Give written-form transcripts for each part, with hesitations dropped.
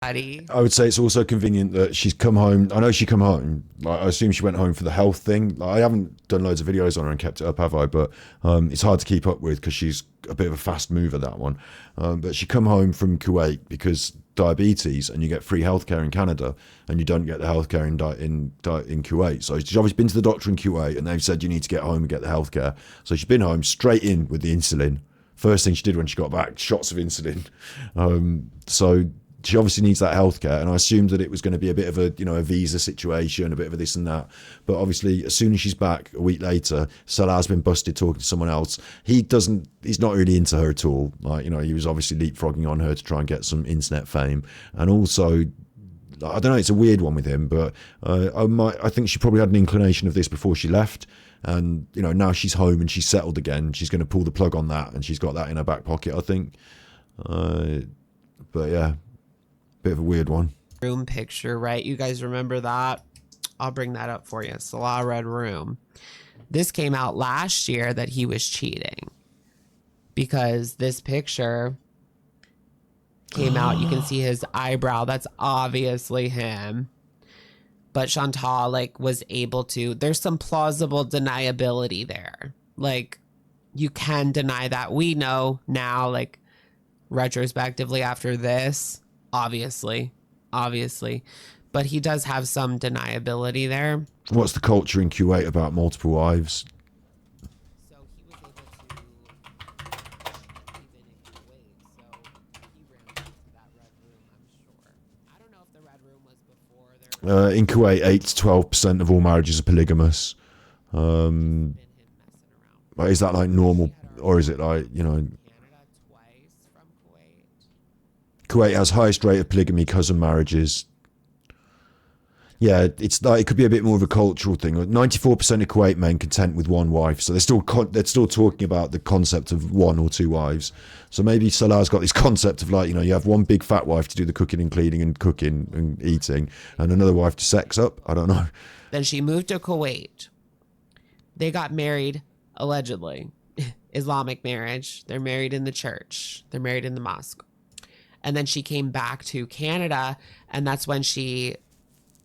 buddy. I would say it's also convenient that she's come home. I know she come home. Like, I assume she went home for the health thing. Like, I haven't done loads of videos on her and kept it up, have I? But it's hard to keep up with because she's a bit of a fast mover, that one. But she come home from Kuwait because diabetes, and you get free healthcare in Canada, and you don't get the healthcare in Kuwait. So she's obviously been to the doctor in Kuwait, and they've said you need to get home and get the healthcare. So she's been home straight in with the insulin. First thing she did when she got back, shots of insulin. So she obviously needs that healthcare, and I assumed that it was going to be a bit of a, you know, a visa situation, a bit of a this and that. But obviously, as soon as she's back, a week later, Salah's been busted talking to someone else. He's not really into her at all. Like, you know, he was obviously leapfrogging on her to try and get some internet fame, and also, I don't know, it's a weird one with him. But I think she probably had an inclination of this before she left. And, you know, now she's home and she's settled again, she's going to pull the plug on that, and she's got that in her back pocket, I think. But yeah, bit of a weird one. Room picture, right? You guys remember that? I'll bring that up for you. Salah Red Room. This came out last year that he was cheating, because this picture came out. You can see his eyebrow. That's obviously him. But Chantal, like, was able to, there's some plausible deniability there. Like, you can deny that. We know now, like, retrospectively after this, obviously. But he does have some deniability there. What's the culture in Kuwait about multiple wives? So he was able to, even in Kuwait, so he ran into that red room, I'm sure. I don't know if the red room was before there. In Kuwait, 8 to 12% of all marriages are polygamous. But is that like normal, or is it like, you know? Canada twice from Kuwait. Kuwait has highest rate of polygamy cousin marriages. Yeah, it's like, it could be a bit more of a cultural thing. 94% of Kuwait men content with one wife, so they're still talking about the concept of one or two wives. So maybe Salah's got this concept of, like, you know, you have one big fat wife to do the cooking and cleaning and cooking and eating, and another wife to sex up. I don't know. Then she moved to Kuwait. They got married, allegedly. Islamic marriage. They're married in the church. They're married in the mosque. And then she came back to Canada, and that's when she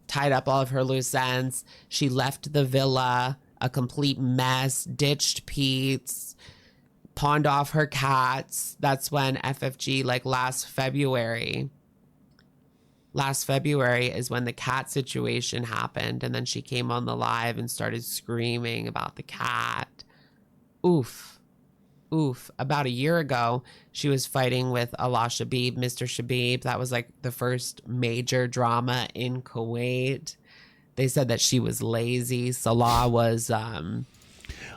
tied up all of her loose ends. She left the villa, a complete mess, ditched Pete's, pawned off her cats. That's when FFG, like last February is when the cat situation happened. And then she came on the live and started screaming about the cat. Oof. About a year ago, she was fighting with Allah Shabib, Mr. Shabib. That was like the first major drama in Kuwait. They said that she was lazy. Salah was... I don't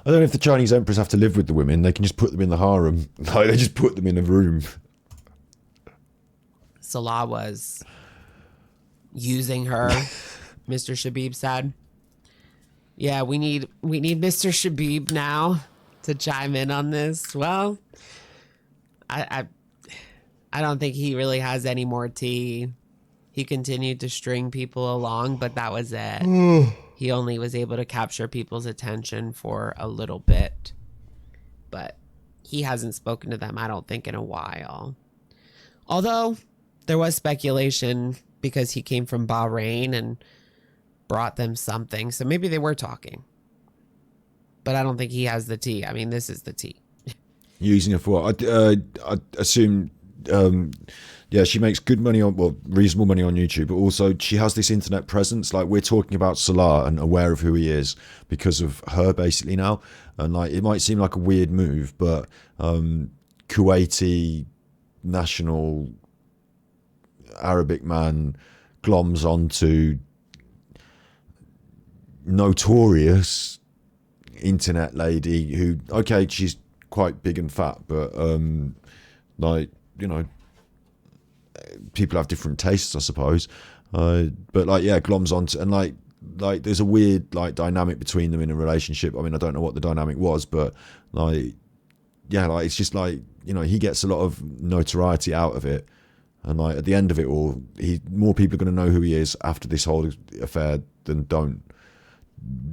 know if the Chinese emperors have to live with the women. They can just put them in the harem. Like, they just put them in a room. Salah was using her, Mr. Shabib said. Yeah, we need Mr. Shabib now to chime in on this. Well, I don't think he really has any more tea. He continued to string people along, but that was it. He only was able to capture people's attention for a little bit. But he hasn't spoken to them, I don't think, in a while. Although there was speculation because he came from Bahrain and brought them something. So maybe they were talking. But I don't think he has the tea. I mean, this is the tea. Using her for what? I assume, yeah, she makes good money on, well, reasonable money on YouTube, but also she has this internet presence. Like, we're talking about Salah and aware of who he is because of her, basically, now. And, like, it might seem like a weird move, but Kuwaiti national Arabic man gloms onto notorious internet lady who, okay, she's quite big and fat, but like, you know, people have different tastes, I suppose. But like, yeah, gloms onto, and like there's a weird like dynamic between them in a relationship. I mean, I don't know what the dynamic was, but like, yeah, like, it's just like, you know, he gets a lot of notoriety out of it, and like at the end of it all, more people are going to know who he is after this whole affair than don't.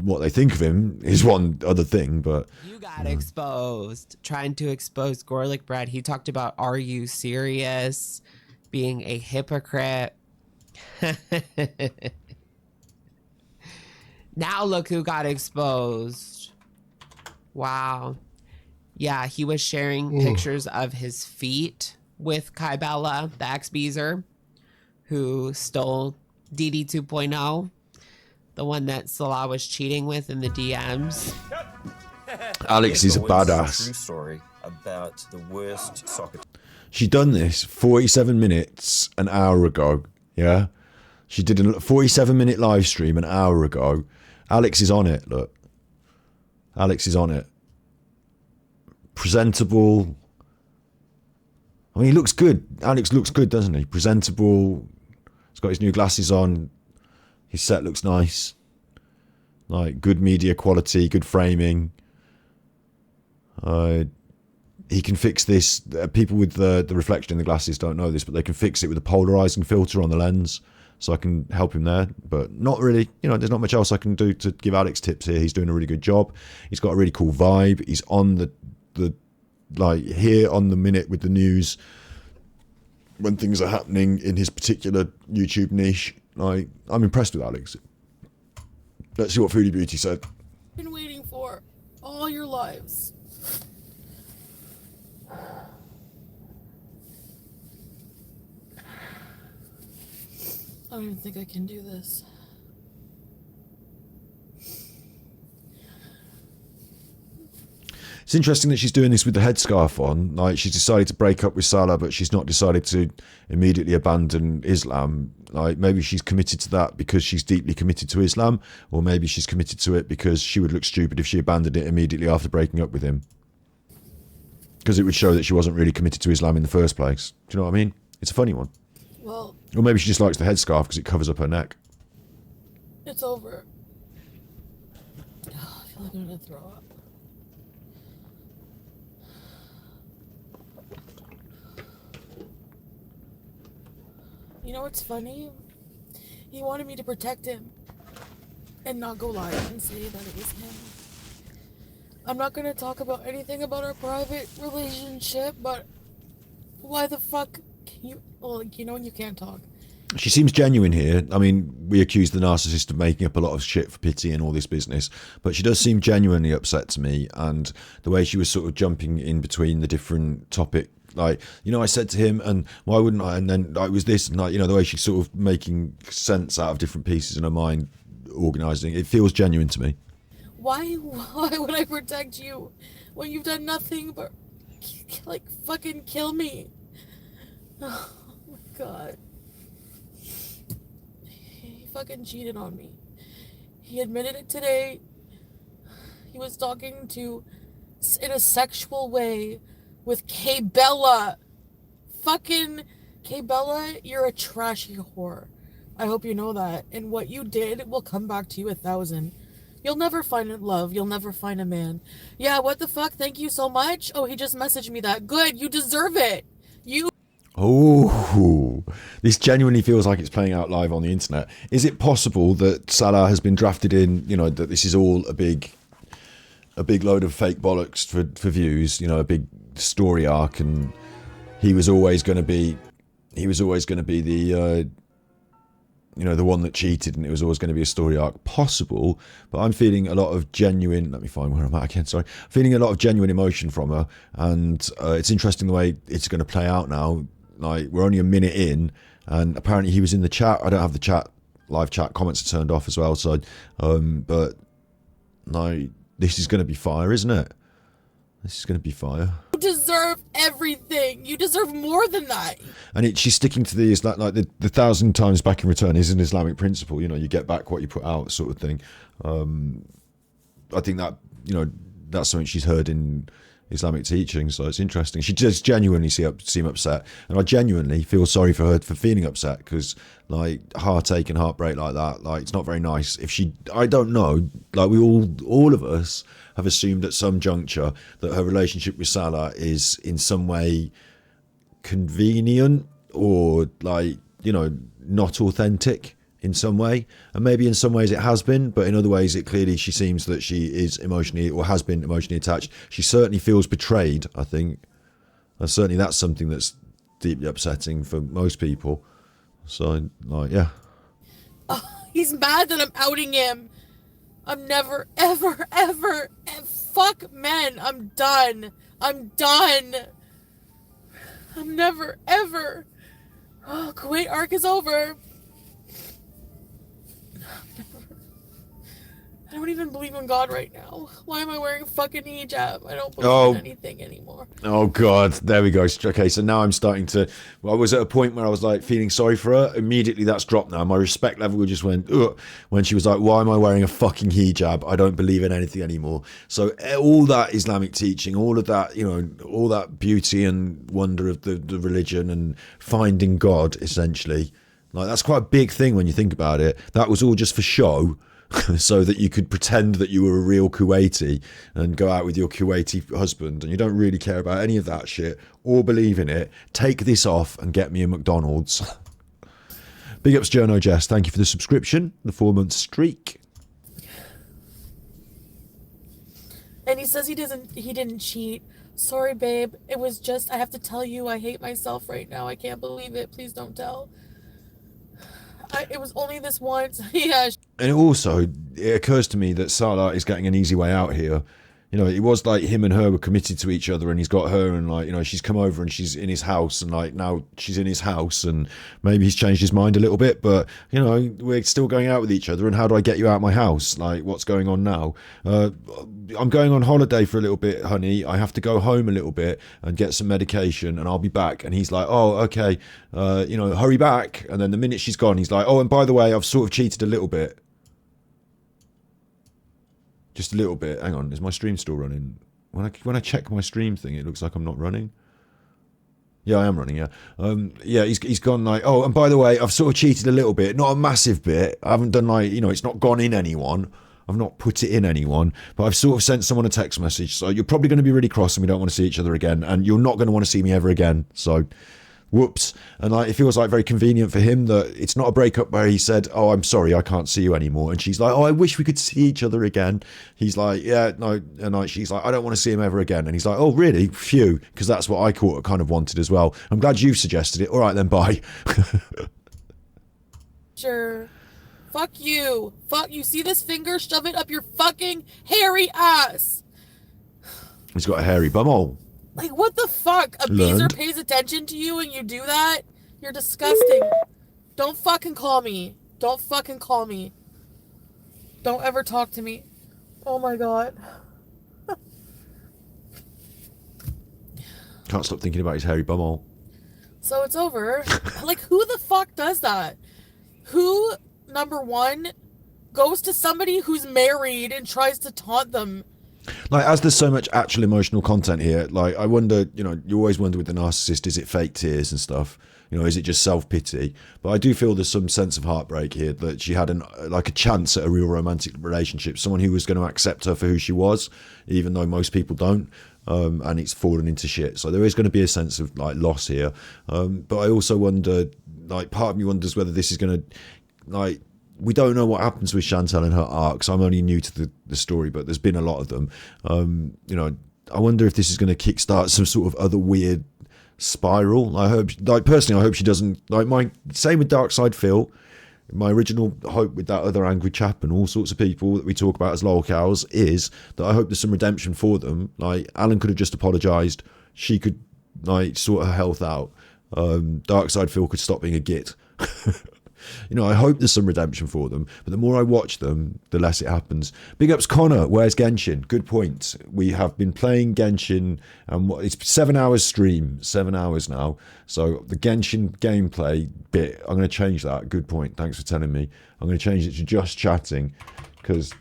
What they think of him is one other thing, but you got exposed trying to expose Gorlick Bread. He talked about, are you serious, being a hypocrite. Now look who got exposed. Wow. Yeah, he was sharing pictures of his feet with Kybella, the ex-Beezer, who stole DD 2.0, the one that Salah was cheating with in the DMs. Alex is a badass. True story about the worst soccer. She done this 47 minutes an hour ago. Yeah, she did a 47-minute live stream an hour ago. Alex is on it. Look, Alex is on it. Presentable. I mean, he looks good. Alex looks good, doesn't he? Presentable. He's got his new glasses on. His set looks nice. Like, good media quality, good framing. He can fix this. People with the reflection in the glasses don't know this, but they can fix it with a polarizing filter on the lens. So I can help him there, but not really. You know, there's not much else I can do to give Alex tips here. He's doing a really good job. He's got a really cool vibe. He's on the like here on the minute with the news when things are happening in his particular YouTube niche. Like, I'm impressed with Alex. Let's see what Foodie Beauty said. Been waiting for all your lives. I don't even think I can do this. It's interesting that she's doing this with the headscarf on. Like, she's decided to break up with Salah, but she's not decided to immediately abandon Islam. Like, maybe she's committed to that because she's deeply committed to Islam, or maybe she's committed to it because she would look stupid if she abandoned it immediately after breaking up with him. Because it would show that she wasn't really committed to Islam in the first place. Do you know what I mean? It's a funny one. Well, Or maybe she just likes the headscarf because it covers up her neck. it's over. I feel like I'm gonna throw up. You know what's funny? He wanted me to protect him and not go live and say that it was him. I'm not gonna talk about anything about our private relationship, but why the fuck can you, well, like, you know when you can't talk. She seems genuine here. I mean, we accuse the narcissist of making up a lot of shit for pity and all this business, but she does seem genuinely upset to me. And the way she was sort of jumping in between the different topic, like, you know, I said to him, and why wouldn't I? And then like, it was this, and like, you know, the way she's sort of making sense out of different pieces in her mind, organising. It feels genuine to me. Why would I protect you when you've done nothing but, like, fucking kill me? Oh my god. He fucking cheated on me. He admitted it today. He was talking in a sexual way with Kybella. Fucking Kybella, you're a trashy whore. I hope you know that. And what you did will come back to you 1,000. You'll never find love. You'll never find a man. Yeah, what the fuck? Thank you so much. Oh, he just messaged me that. Good. You deserve it. You. Oh, this genuinely feels like it's playing out live on the internet. Is it possible that Salah has been drafted in, you know, that this is all a big load of fake bollocks for views, you know, a big story arc, and he was always going to be the you know, the one that cheated, and it was always going to be a story arc. Possible, but I'm feeling a lot of genuine, let me find where I'm at again, sorry. Feeling a lot of genuine emotion from her, and it's interesting the way it's going to play out now. Like, we're only a minute in, and apparently he was in the chat. I don't have the live chat, comments are turned off as well, so, but, no, this is going to be fire, isn't it? This is going to be fire. You deserve everything. You deserve more than that. And she's sticking to the 1,000 times back in return is an Islamic principle. You know, you get back what you put out, sort of thing. I think that, you know, that's something she's heard in Islamic teaching, so it's interesting. She does genuinely seem upset, and I genuinely feel sorry for her for feeling upset, because like heartache and heartbreak like that, like, it's not very nice. If she, I don't know, like, we all of us have assumed at some juncture that her relationship with Salah is in some way convenient, or like, you know, not authentic in some way. And maybe in some ways it has been, but in other ways it clearly, she seems that she is emotionally, or has been emotionally attached. She certainly feels betrayed, I think. And certainly that's something that's deeply upsetting for most people. So, like, yeah. He's mad that I'm outing him. I'm never, ever, ever, fuck men. I'm done. I'm done. I'm never, ever. Oh, Kuwait arc is over. I don't even believe in God right now. Why am I wearing a fucking hijab? I don't believe in anything anymore. Oh God, there we go. Okay, so now I'm starting to. Well, I was at a point where I was like feeling sorry for her. Immediately, that's dropped now. My respect level just went ugh, when she was like, "Why am I wearing a fucking hijab? I don't believe in anything anymore." So all that Islamic teaching, all of that, you know, all that beauty and wonder of the religion and finding God, essentially, like that's quite a big thing when you think about it. That was all just for show. So that you could pretend that you were a real Kuwaiti and go out with your Kuwaiti husband, and you don't really care about any of that shit or believe in it. Take this off and get me a McDonald's. Big ups Jono Jess, thank you for the subscription, the 4-month streak. And he says he didn't cheat. Sorry, babe. It was just, I have to tell you, I hate myself right now. I can't believe it. Please don't tell. It was only this once. Yeah. And it occurs to me that Salah is getting an easy way out here. You know, it was like him and her were committed to each other, and he's got her, and like, you know, she's come over and she's in his house, and like now she's in his house, and maybe he's changed his mind a little bit, but you know, we're still going out with each other. And how do I get you out of my house? Like, what's going on now? I'm going on holiday for a little bit, honey. I have to go home a little bit and get some medication, and I'll be back. And he's like, oh, okay, you know, hurry back. And then the minute she's gone, he's like, oh, and by the way, I've sort of cheated a little bit. Just a little bit. Hang on, is my stream still running? When I check my stream thing, it looks like I'm not running. Yeah, I am running, yeah. Yeah, he's gone like, oh, and by the way, I've sort of cheated a little bit. Not a massive bit. I haven't done like, you know, it's not gone in anyone. I've not put it in anyone. But I've sort of sent someone a text message. So you're probably going to be really cross and we don't want to see each other again. And you're not going to want to see me ever again. So... whoops. And like, it feels like very convenient for him that it's not a breakup where he said, oh, I'm sorry, I can't see you anymore. And she's like, oh, I wish we could see each other again. He's like, yeah, no. And like, she's like, I don't want to see him ever again. And he's like, oh, really? Phew. Because that's what I kind of wanted as well. I'm glad you've suggested it. All right, then, bye. Sure. Fuck you. Fuck you. See this finger? Shove it up your fucking hairy ass. He's got a hairy bumhole. Like, what the fuck? A beezer pays attention to you and you do that? You're disgusting. Don't fucking call me. Don't fucking call me. Don't ever talk to me. Oh my god. Can't stop thinking about his hairy bumhole. So it's over. Like, who the fuck does that? Who, number one, goes to somebody who's married and tries to taunt them? Like, as there's so much actual emotional content here, like, I wonder, you know, you always wonder with the narcissist, is it fake tears and stuff? You know, is it just self-pity? But I do feel there's some sense of heartbreak here, that she had a chance at a real romantic relationship, someone who was going to accept her for who she was, even though most people don't, and it's fallen into shit. So there is going to be a sense of, like, loss here. But I also wonder, like, part of me wonders whether this is going to, like... We don't know what happens with Chantal and her arcs. I'm only new to the story, but there's been a lot of them. You know, I wonder if this is going to kickstart some sort of other weird spiral. I hope, like, personally, I hope she doesn't. Like, same with Dark Side Phil. My original hope with that other angry chap and all sorts of people that we talk about as lol cows is that I hope there's some redemption for them. Like, Alan could have just apologised. She could, like, sort her health out. Dark Side Phil could stop being a git. You know, I hope there's some redemption for them, but the more I watch them, the less it happens. Big ups Connor, where's Genshin? Good point. We have been playing Genshin, and it's 7 hours stream, 7 hours now. So the Genshin gameplay bit, I'm going to change that. Good point. Thanks for telling me. I'm going to change it to just chatting, because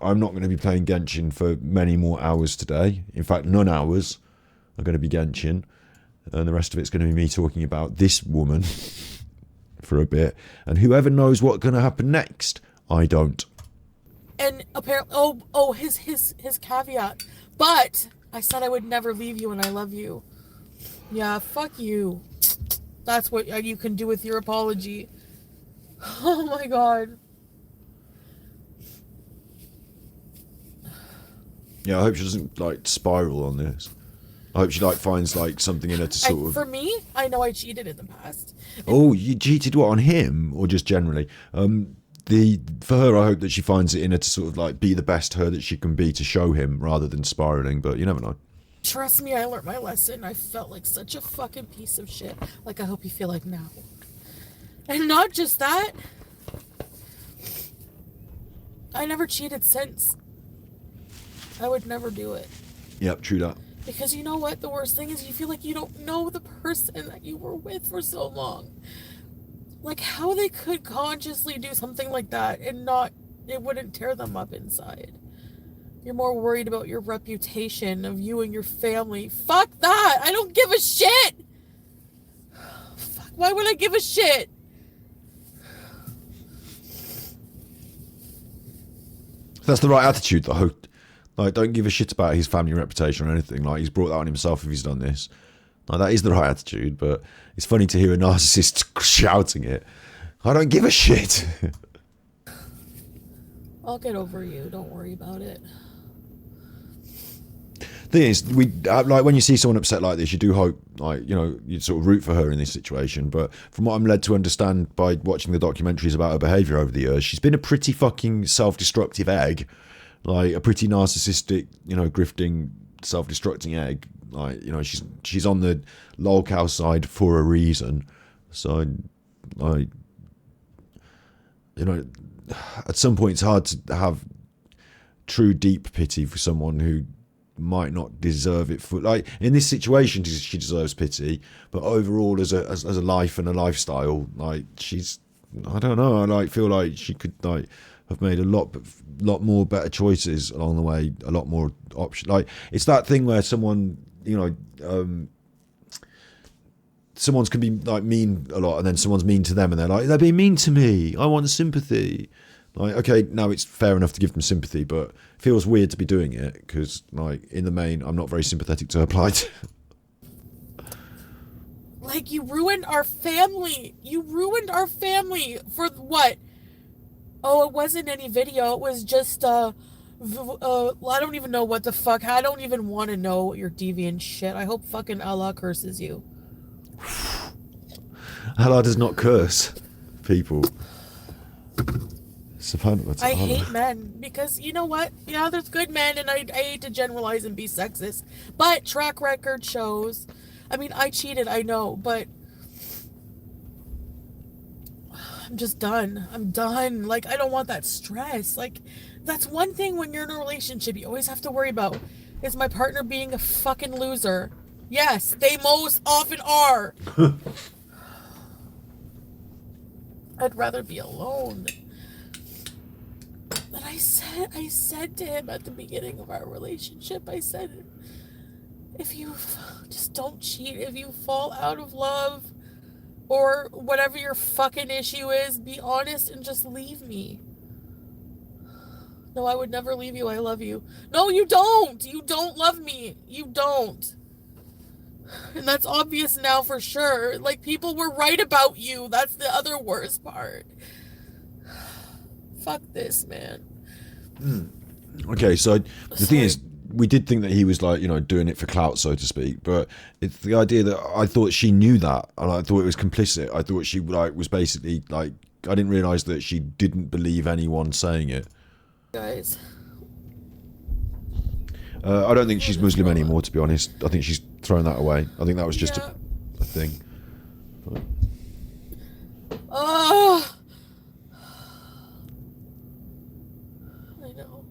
I'm not going to be playing Genshin for many more hours today. In fact, none hours are going to be Genshin, and the rest of it's going to be me talking about this woman. For a bit, and whoever knows what's going to happen next, I don't. And apparently, his caveat. But I said I would never leave you, and I love you. Yeah, fuck you. That's what you can do with your apology. Oh my god. Yeah, I hope she doesn't, like, spiral on this. I hope she like finds like something in her to sort of. For me, I know I cheated in the past. Oh, you cheated what, on him or just generally? For her, I hope that she finds it in her to sort of like be the best her that she can be to show him rather than spiraling. But you never know. Trust me, I learned my lesson. I felt like such a fucking piece of shit. Like I hope you feel like now. And not just that. I never cheated since. I would never do it. Yep, true that. Because you know what? The worst thing is you feel like you don't know the person that you were with for so long. Like how they could consciously do something like that and it wouldn't tear them up inside. You're more worried about your reputation of you and your family. Fuck that! I don't give a shit! Fuck, why would I give a shit? That's the right attitude, though. Like, don't give a shit about his family reputation or anything. Like, he's brought that on himself if he's done this. Like, that is the right attitude, but it's funny to hear a narcissist shouting it. I don't give a shit. I'll get over you. Don't worry about it. Thing is, like when you see someone upset like this, you do hope, like, you know, you sort of root for her in this situation. But from what I'm led to understand by watching the documentaries about her behaviour over the years, she's been a pretty fucking self-destructive egg, like a pretty narcissistic, you know, grifting, self-destructing egg. Like, you know, she's on the lolcow side for a reason. So, like, you know, at some point it's hard to have true deep pity for someone who might not deserve it. For like in this situation she deserves pity, but overall as a life and a lifestyle, like she's, I don't know, I like feel like she could like have made a lot more better choices along the way, a lot more options. Like it's that thing where someone, you know, someone's can be like mean a lot and then someone's mean to them and they're like, they're being mean to me, I want sympathy. Like, okay, now it's fair enough to give them sympathy, but it feels weird to be doing it because, like, in the main, I'm not very sympathetic to her plight. Like, you ruined our family. You ruined our family for what? Oh, it wasn't any video. It was just, I don't even know what the fuck. I don't even want to know your deviant shit. I hope fucking Allah curses you. Allah does not curse people. I hate men because you know what? Yeah, there's good men, and I hate to generalize and be sexist, but track record shows. I mean, I cheated, I know, but I'm just done. I'm done. Like, I don't want that stress. Like, that's one thing when you're in a relationship you always have to worry about is my partner being a fucking loser. Yes, they most often are. I'd rather be alone. But I said to him at the beginning of our relationship, I said, if you just don't cheat, if you fall out of love or whatever your fucking issue is, be honest and just leave me. No, I would never leave you. I love you. No, you don't. You don't love me. You don't. And that's obvious now for sure. Like, people were right about you. That's the other worst part. Fuck this, man. Okay, so the thing is, we did think that he was like, you know, doing it for clout, so to speak. But it's the idea that I thought she knew that, and I thought it was complicit. I thought she like was basically like, I didn't realise that she didn't believe anyone saying it. Guys. I don't think she's Muslim anymore, to be honest. I think she's thrown that away. I think that was just a thing. But... Oh, I know.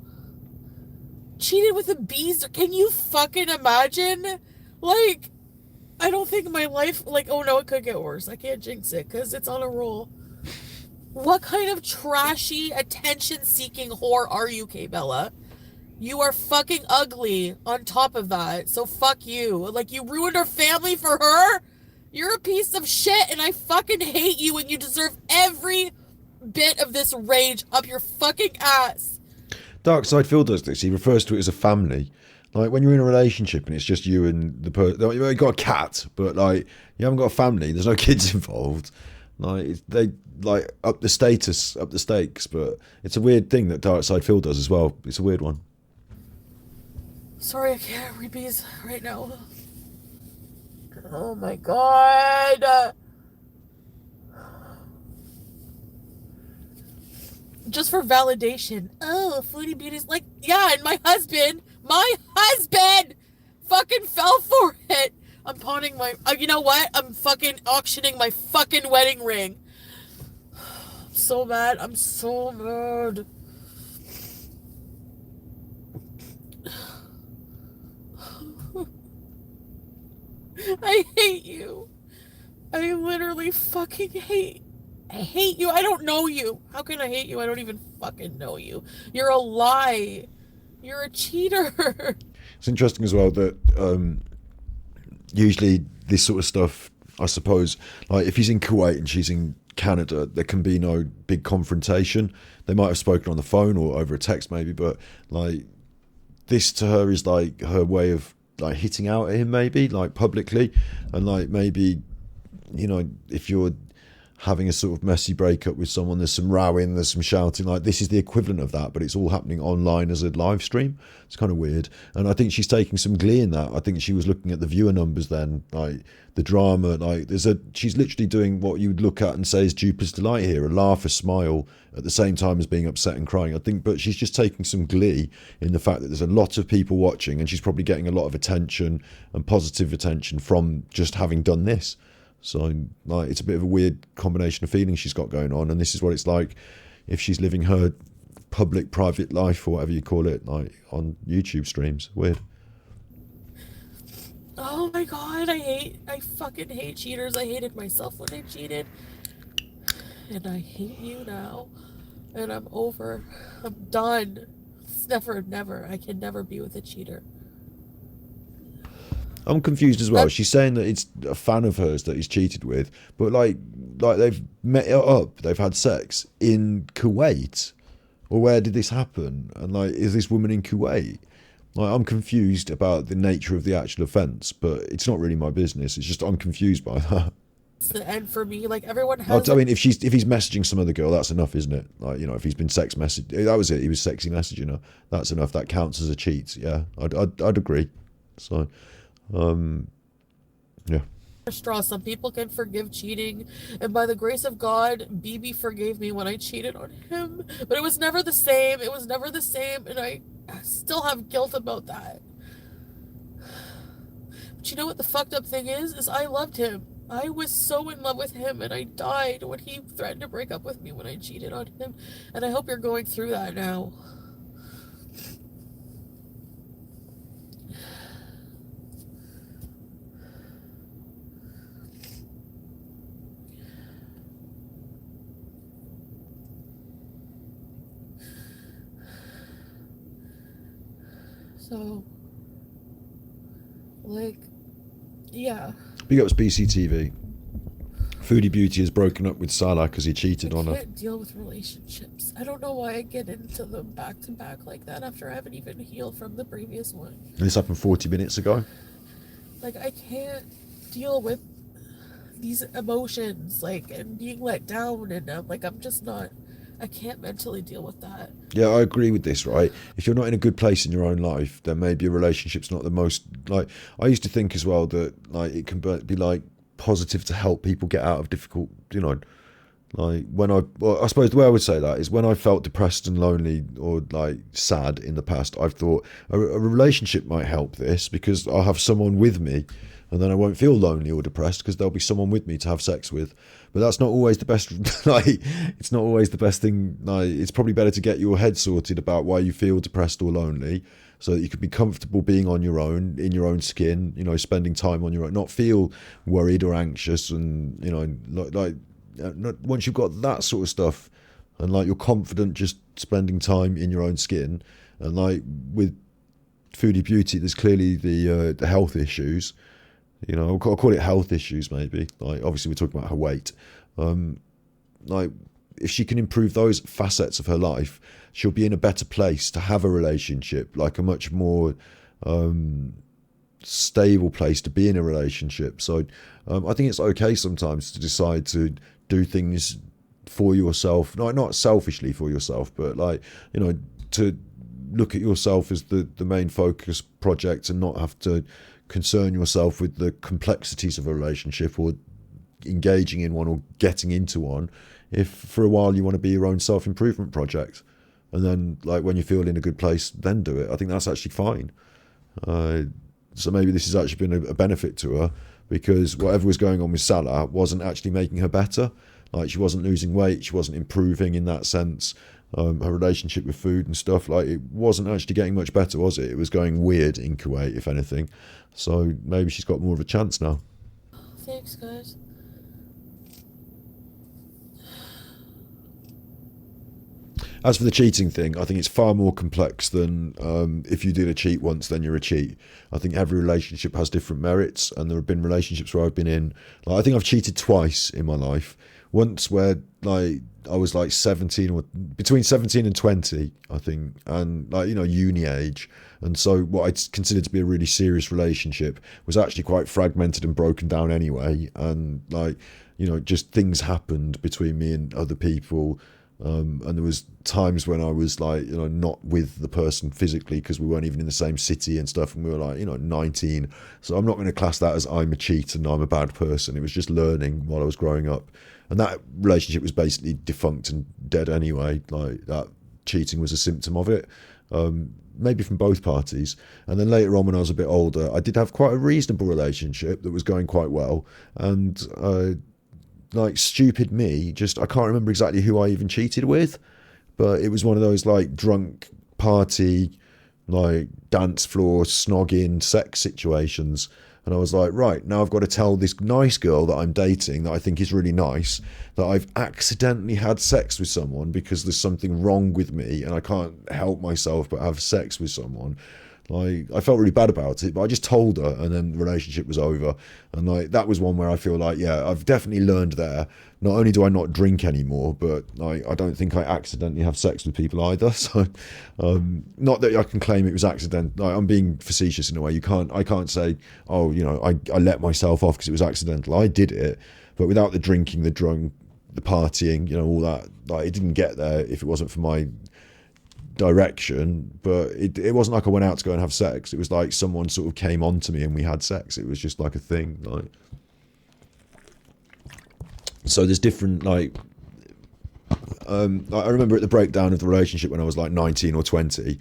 Cheated with a beast. Can you fucking imagine? Like, I don't think my life, like, oh no, it could get worse. I can't jinx it because it's on a roll. What kind of trashy, attention-seeking whore are you, K-Bella? You are fucking ugly on top of that, so fuck you. Like, you ruined our family for her? You're a piece of shit, and I fucking hate you, and you deserve every bit of this rage up your fucking ass. Darkside Phil does this. He refers to it as a family. Like, when you're in a relationship and it's just you and the person, you've got a cat, but, like, you haven't got a family, there's no kids involved. Like, they, like, up the status, up the stakes, but it's a weird thing that Darkside Phil does as well. It's a weird one. Sorry, I can't read bees right now. Oh my god. Just for validation. Oh, Foodie Beauty's like, yeah, and my husband fucking fell for it. I'm pawning my, you know what? I'm fucking auctioning my fucking wedding ring. I'm so mad. I'm so mad. I hate you. I literally fucking I hate you. I don't know you. How can I hate you? I don't even fucking know you. You're a lie. You're a cheater. It's interesting as well that usually this sort of stuff, I suppose, like if he's in Kuwait and she's in Canada, there can be no big confrontation. They might have spoken on the phone or over a text maybe, but like this to her is like her way of like hitting out at him, maybe like publicly, and like maybe, you know, if you're having a sort of messy breakup with someone, there's some rowing, there's some shouting, like this is the equivalent of that, but it's all happening online as a live stream. It's kind of weird, and I think she's taking some glee in that. I think she was looking at the viewer numbers then, like the drama, like she's literally doing what you would look at and say is Jupiter's delight here, a laugh, a smile, at the same time as being upset and crying, I think. But she's just taking some glee in the fact that there's a lot of people watching, and she's probably getting a lot of attention and positive attention from just having done this. So like it's a bit of a weird combination of feelings she's got going on, and this is what it's like if she's living her public private life or whatever you call it, like on YouTube streams. Weird. Oh my god, I fucking hate cheaters. I hated myself when I cheated. And I hate you now. And I'm over. I'm done. It's never. I can never be with a cheater. I'm confused as well. She's saying that it's a fan of hers that he's cheated with, but like they've met up, they've had sex in Kuwait, or where did this happen? And like, is this woman in Kuwait? Like, I'm confused about the nature of the actual offence, but it's not really my business. It's just I'm confused by that. It's the end for me. Like everyone has. I mean, if he's messaging some other girl, that's enough, isn't it? Like, you know, if he's been sex message, that was it. He was sexy messaging her. That's enough. That counts as a cheat. Yeah, I'd agree. So. Yeah. Straw. Some people can forgive cheating, and by the grace of God, BB forgave me when I cheated on him. But it was never the same. It was never the same, and I still have guilt about that. But you know what the fucked up thing is I loved him. I was so in love with him, and I died when he threatened to break up with me when I cheated on him. And I hope you're going through that now. So, like, yeah. Big ups BCTV. Foodie Beauty has broken up with Salah because he cheated on her. I can't deal with relationships. I don't know why I get into them back to back like that after I haven't even healed from the previous one. And this happened 40 minutes ago. Like, I can't deal with these emotions, like, and being let down, and I'm just not. I can't mentally deal with that. Yeah, I agree with this, right? If you're not in a good place in your own life, then maybe a relationship's not the most, like, I used to think as well that, like, it can be, like, positive to help people get out of difficult, you know, like, I suppose the way I would say that is when I felt depressed and lonely or, like, sad in the past, I've thought a relationship might help this because I'll have someone with me, and then I won't feel lonely or depressed because there'll be someone with me to have sex with. But that's not always the best, like, it's not always the best thing. Like, it's probably better to get your head sorted about why you feel depressed or lonely so that you can be comfortable being on your own, in your own skin, you know, spending time on your own, not feel worried or anxious and, you know, once you've got that sort of stuff and, like, you're confident just spending time in your own skin. And, like, with Foodie Beauty, there's clearly the health issues. You know, I'll call it health issues maybe. Like, obviously we're talking about her weight. Like, if she can improve those facets of her life, she'll be in a better place to have a relationship, like a much more stable place to be in a relationship. So I think it's okay sometimes to decide to do things for yourself, not selfishly for yourself, but, like, you know, to look at yourself as the main focus project and not have to concern yourself with the complexities of a relationship or engaging in one or getting into one if for a while you want to be your own self-improvement project, and then like when you feel in a good place then do it. I think that's actually fine. So maybe this has actually been a benefit to her, because whatever was going on with Salah wasn't actually making her better. Like, she wasn't losing weight, she wasn't improving in that sense. Her relationship with food and stuff, like, it wasn't actually getting much better, was it? It was going weird in Kuwait, if anything. So maybe she's got more of a chance now. Thanks, guys. As for the cheating thing, I think it's far more complex than if you did a cheat once, then you're a cheat. I think every relationship has different merits, and there have been relationships where I've been in. Like, I think I've cheated twice in my life. Once where like I was like 17 or between 17 and 20, I think, and like, you know, uni age. And so what I considered to be a really serious relationship was actually quite fragmented and broken down anyway. And like, you know, just things happened between me and other people. And there was times when I was like, you know, not with the person physically because we weren't even in the same city and stuff, and we were like, you know, 19. So I'm not going to class that as I'm a cheat and I'm a bad person. It was just learning while I was growing up, and that relationship was basically defunct and dead anyway. Like, that cheating was a symptom of it, maybe from both parties. And then later on, when I was a bit older, I did have quite a reasonable relationship that was going quite well, and like, stupid me, just, I can't remember exactly who I even cheated with, but it was one of those like drunk party, like dance floor snogging sex situations. And I was like, right, now I've got to tell this nice girl that I'm dating, that I think is really nice, that I've accidentally had sex with someone because there's something wrong with me and I can't help myself but have sex with someone. Like, I felt really bad about it, but I just told her, and then the relationship was over. And like, that was one where I feel like, yeah, I've definitely learned there. Not only do I not drink anymore, but like, I don't think I accidentally have sex with people either. So, not that I can claim it was accident. Like, I'm being facetious in a way. I can't say, oh, you know, I let myself off because it was accidental. I did it, but without the drinking, the drunk, the partying, you know, all that. Like, it didn't get there if it wasn't for my direction. But it wasn't like I went out to go and have sex. It was like someone sort of came on to me and we had sex. It was just like a thing. Like, so there's different, like, I remember at the breakdown of the relationship when I was like 19 or 20,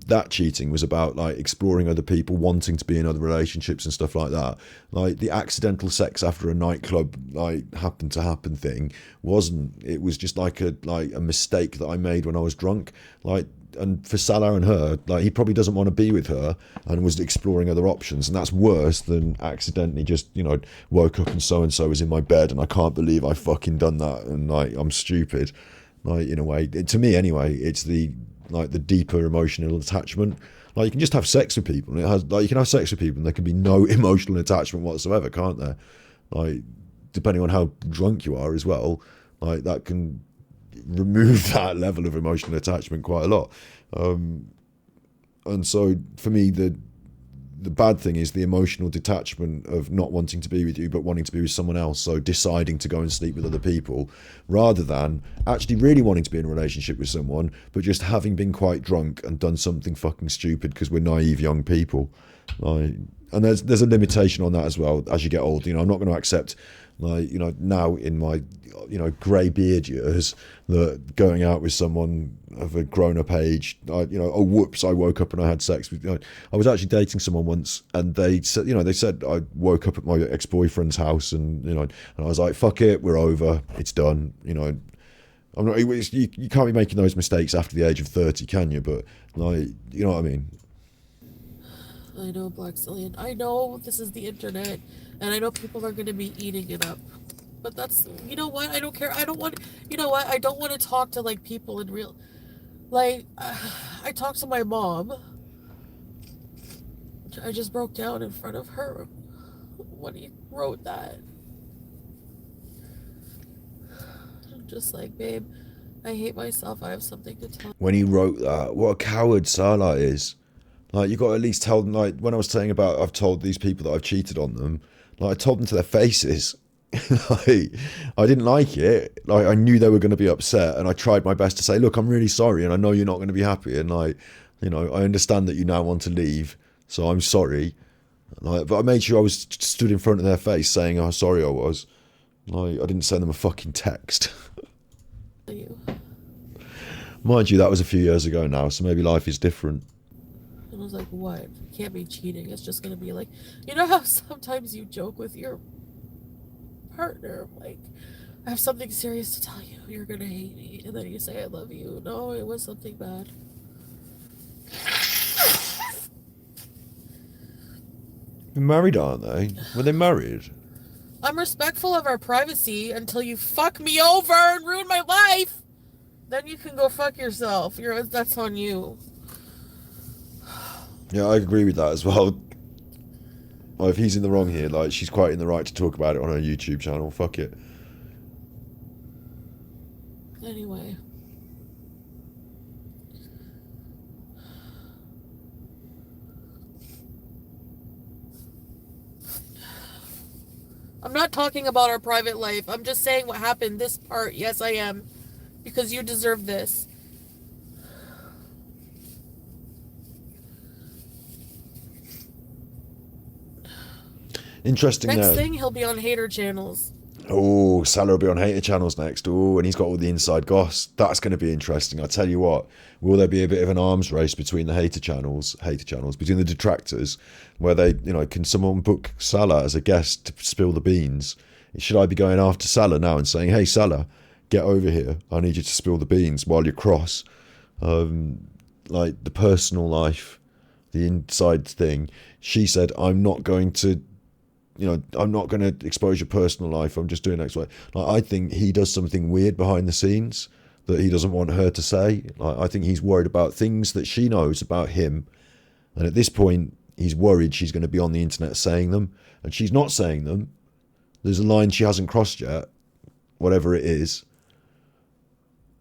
that cheating was about like exploring other people, wanting to be in other relationships and stuff like that. Like, the accidental sex after a nightclub, like, happened to happen thing wasn't. It was just like a mistake that I made when I was drunk. Like, and for Salah and her, like, he probably doesn't want to be with her and was exploring other options, and that's worse than accidentally just, you know, woke up and so was in my bed and I can't believe I fucking done that and like, I'm stupid. Like, in a way, to me anyway, it's the deeper emotional attachment. Like, you can just have sex with people, and it has, like, you can have sex with people and there can be no emotional attachment whatsoever, can't there? Like, depending on how drunk you are as well, like, that can remove that level of emotional attachment quite a lot. And so for me, the bad thing is the emotional detachment of not wanting to be with you but wanting to be with someone else, so deciding to go and sleep with other people rather than actually really wanting to be in a relationship with someone but just having been quite drunk and done something fucking stupid because we're naive young people. Like, and there's a limitation on that as well as you get older. You know, I'm not going to accept, like, you know, now in my, you know, grey beard years, that going out with someone of a grown-up age, you know, oh whoops, I woke up and I had sex with, you know, I was actually dating someone once, and they said, you know, I woke up at my ex-boyfriend's house, and, you know, and I was like, fuck it, we're over, it's done, you know. I'm not, you can't be making those mistakes after the age of 30, can you? But, like, you know what I mean. I know, Black Cillian. I know this is the internet, and I know people are going to be eating it up. But that's, you know what? I don't care. I don't want, you know what? I don't want to talk to, like, people in real, like, I talked to my mom. I just broke down in front of her when he wrote that. I'm just like, babe, I hate myself. I have something to tell. When he wrote that, what a coward Salah is. Like, you got to at least tell them, like, when I was saying about I've told these people that I've cheated on them, like, I told them to their faces. Like, I didn't like it. Like, I knew they were going to be upset, and I tried my best to say, look, I'm really sorry, and I know you're not going to be happy, and, like, you know, I understand that you now want to leave, so I'm sorry. Like, but I made sure I was stood in front of their face saying how sorry I was. Like, I didn't send them a fucking text. You. Mind you, that was a few years ago now, so maybe life is different. And I was like, what? It can't be cheating. It's just gonna be like, you know how sometimes you joke with your partner, like, I have something serious to tell you. You're gonna hate me, and then you say I love you. No, it was something bad. They're married, aren't they? Were they married? I'm respectful of our privacy until you fuck me over and ruin my life. Then you can go fuck yourself. That's on you. Yeah, I agree with that as well. Well, if he's in the wrong here, like, she's quite in the right to talk about it on her YouTube channel. Fuck it. Anyway. I'm not talking about our private life. I'm just saying what happened. This part, yes, I am. Because you deserve this. Interesting. Next thing, he'll be on hater channels. Oh, Salah will be on hater channels next. Oh, and he's got all the inside goss. That's going to be interesting. I tell you what, will there be a bit of an arms race between the hater channels, between the detractors, where they, can someone book Salah as a guest to spill the beans? Should I be going after Salah now and saying, hey, Salah, get over here. I need you to spill the beans while you're cross. Like the personal life, the inside thing. She said, I'm not going to expose your personal life. I'm just doing X, Y. Like, I think he does something weird behind the scenes that he doesn't want her to say. Like, I think he's worried about things that she knows about him. And at this point, he's worried she's going to be on the internet saying them. And she's not saying them. There's a line she hasn't crossed yet, whatever it is.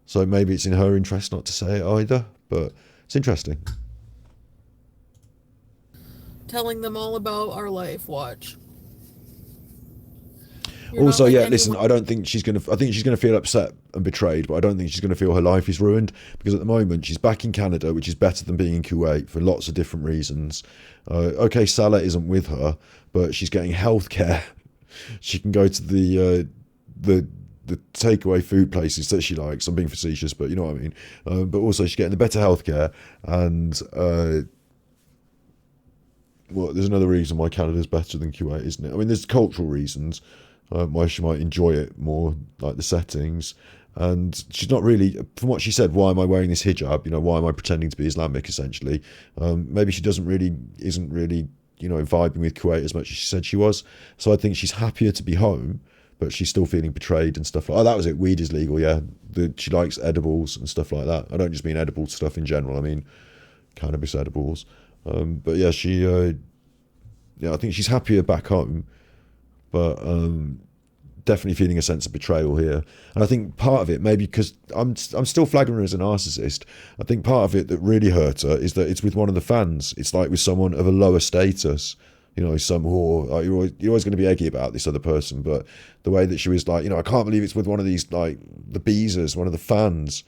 So maybe it's in her interest not to say it either. But it's interesting. Telling them all about our life. Watch. Also, yeah, listen, I think she's going to feel upset and betrayed, but I don't think she's going to feel her life is ruined, because at the moment she's back in Canada, which is better than being in Kuwait for lots of different reasons. Okay, Salah isn't with her, but she's getting healthcare. She can go to the takeaway food places that she likes. I'm being facetious, but you know what I mean. But also she's getting the better healthcare, and well, there's another reason why Canada's better than Kuwait, isn't it? I mean, there's cultural reasons. Why she might enjoy it more, like the settings. And she's not really, from what she said, why am I wearing this hijab? Why am I pretending to be Islamic, essentially? Maybe she isn't really, vibing with Kuwait as much as she said she was. So I think she's happier to be home, but she's still feeling betrayed and stuff like that. Oh, that was it. Weed is legal, yeah. She likes edibles and stuff like that. I don't just mean edible stuff in general. I mean cannabis edibles. But yeah, I think she's happier back home, but definitely feeling a sense of betrayal here. And I think part of it, maybe because I'm still flagging her as a narcissist, I think part of it that really hurt her is that it's with one of the fans. It's like with someone of a lower status, some whore. Like, you're always going to be eggy about this other person, but the way that she was like, I can't believe it's with one of these, like, the Beezers, one of the fans.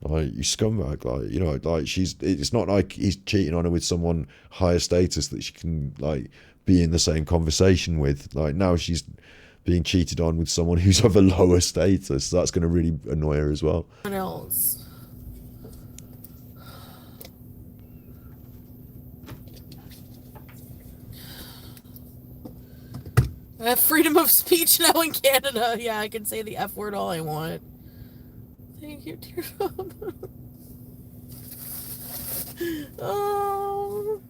Like, you scumbag, it's not like he's cheating on her with someone higher status that she can, like, be in the same conversation with. Like, now she's being cheated on with someone who's of a lower status. That's going to really annoy her as well. What else? I have freedom of speech now in Canada. Yeah, I can say the F word all I want. Thank you, dear Mom. Oh.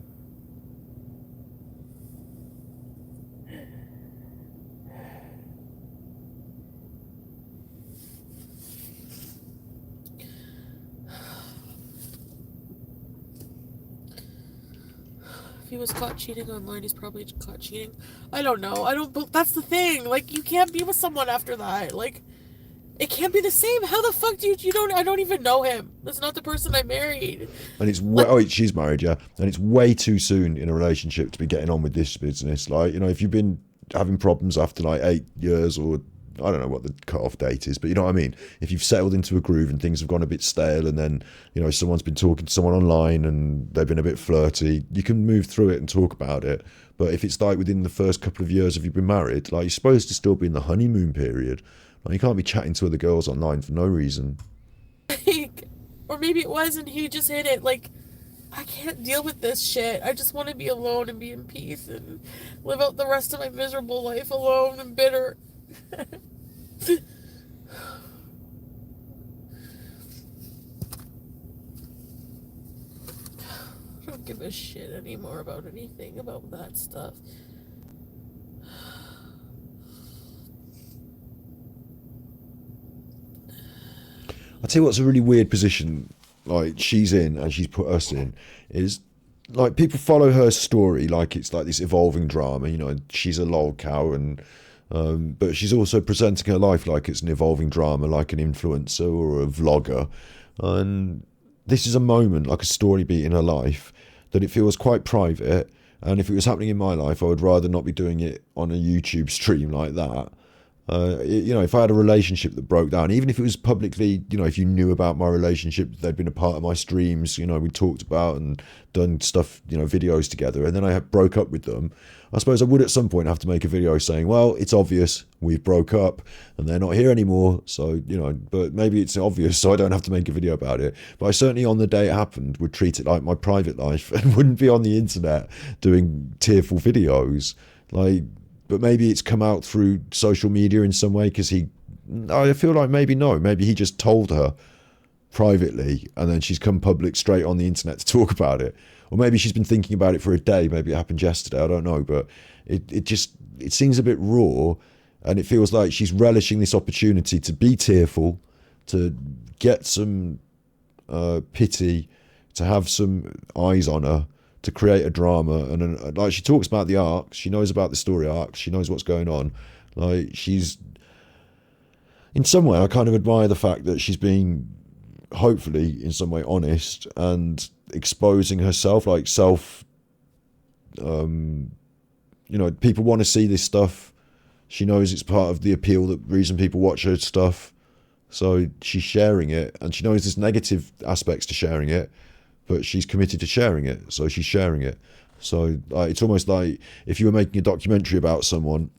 If he was caught cheating online, he's probably caught cheating. I don't know. That's the thing. Like, you can't be with someone after that. Like, it can't be the same. How the fuck do I don't even know him. That's not the person I married. And it's she's married, yeah. And it's way too soon in a relationship to be getting on with this business. Like, if you've been having problems after like 8 years or I don't know what the cut-off date is, but you know what I mean? If you've settled into a groove and things have gone a bit stale, and then, you know, someone's been talking to someone online and they've been a bit flirty, you can move through it and talk about it. But if it's like within the first couple of years of you been married, like, you're supposed to still be in the honeymoon period. Like, you can't be chatting to other girls online for no reason. Like, or maybe it was and he just hit it. Like, I can't deal with this shit. I just want to be alone and be in peace and live out the rest of my miserable life alone and bitter. I don't give a shit anymore about anything about that stuff. I tell you what's a really weird position, like, she's in and she's put us in, is like, people follow her story like it's like this evolving drama. You know, she's a lol cow, and but she's also presenting her life like it's an evolving drama, like an influencer or a vlogger. And this is a moment, like a story beat in her life, that it feels quite private. And if it was happening in my life, I would rather not be doing it on a YouTube stream like that. You know, if I had a relationship that broke down, even if it was publicly, you know, if you knew about my relationship, they'd been a part of my streams, you know, we talked about and done stuff, you know, videos together, and then I broke up with them, I suppose I would at some point have to make a video saying, well, it's obvious we've broke up and they're not here anymore, so, you know, but maybe it's obvious, so I don't have to make a video about it. But I certainly, on the day it happened, would treat it like my private life and wouldn't be on the internet doing tearful videos. Like, but maybe it's come out through social media in some way, because I feel like maybe he just told her privately and then she's come public straight on the internet to talk about it. Or maybe she's been thinking about it for a day, maybe it happened yesterday, I don't know, but it seems a bit raw, and it feels like she's relishing this opportunity to be tearful, to get some pity, to have some eyes on her, to create a drama. And like, she talks about the arcs, she knows about the story arcs, she knows what's going on. Like, she's, in some way, I kind of admire the fact that she's being, hopefully in some way, honest and exposing herself, like you know, people want to see this stuff. She knows it's part of the appeal, the reason people watch her stuff, so she's sharing it, and she knows there's negative aspects to sharing it, but she's committed to sharing it, so she's sharing it. So it's almost like if you were making a documentary about someone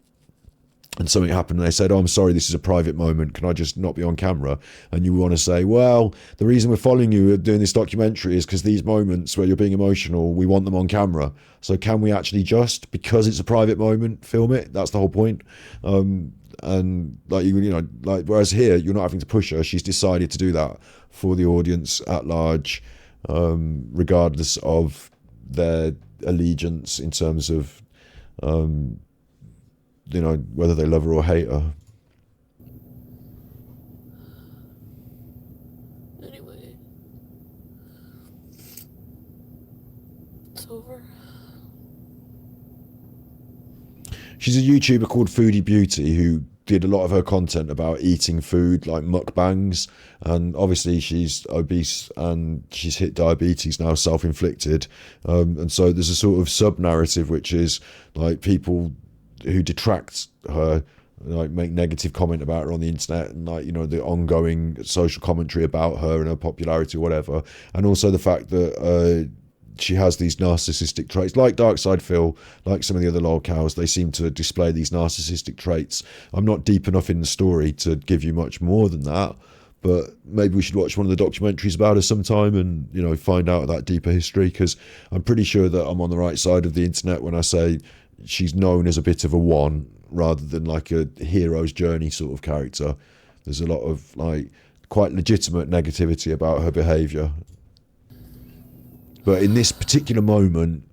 and something happened and they said, oh, I'm sorry, this is a private moment, can I just not be on camera? And you want to say, well, the reason we're following you doing this documentary is because these moments where you're being emotional, we want them on camera. So can we actually just, because it's a private moment, film it? That's the whole point. And like, you know, like, whereas here, you're not having to push her. She's decided to do that for the audience at large, regardless of their allegiance in terms of, you know, whether they love her or hate her. Anyway, it's over. She's a YouTuber called Foodie Beauty who did a lot of her content about eating food, like mukbangs, and obviously she's obese and she's hit diabetes now, self-inflicted, and so there's a sort of sub-narrative which is like people who detract her, like, make negative comment about her on the internet, and, like, you know, the ongoing social commentary about her and her popularity or whatever, and also the fact that she has these narcissistic traits, like Darkside Phil, like some of the other lol cows. They seem to display these narcissistic traits. I'm not deep enough in the story to give you much more than that, but maybe we should watch one of the documentaries about her sometime and, you know, find out that deeper history, because I'm pretty sure that I'm on the right side of the internet when I say she's known as a bit of a one rather than like a hero's journey sort of character. There's a lot of, like, quite legitimate negativity about her behaviour. But in this particular moment,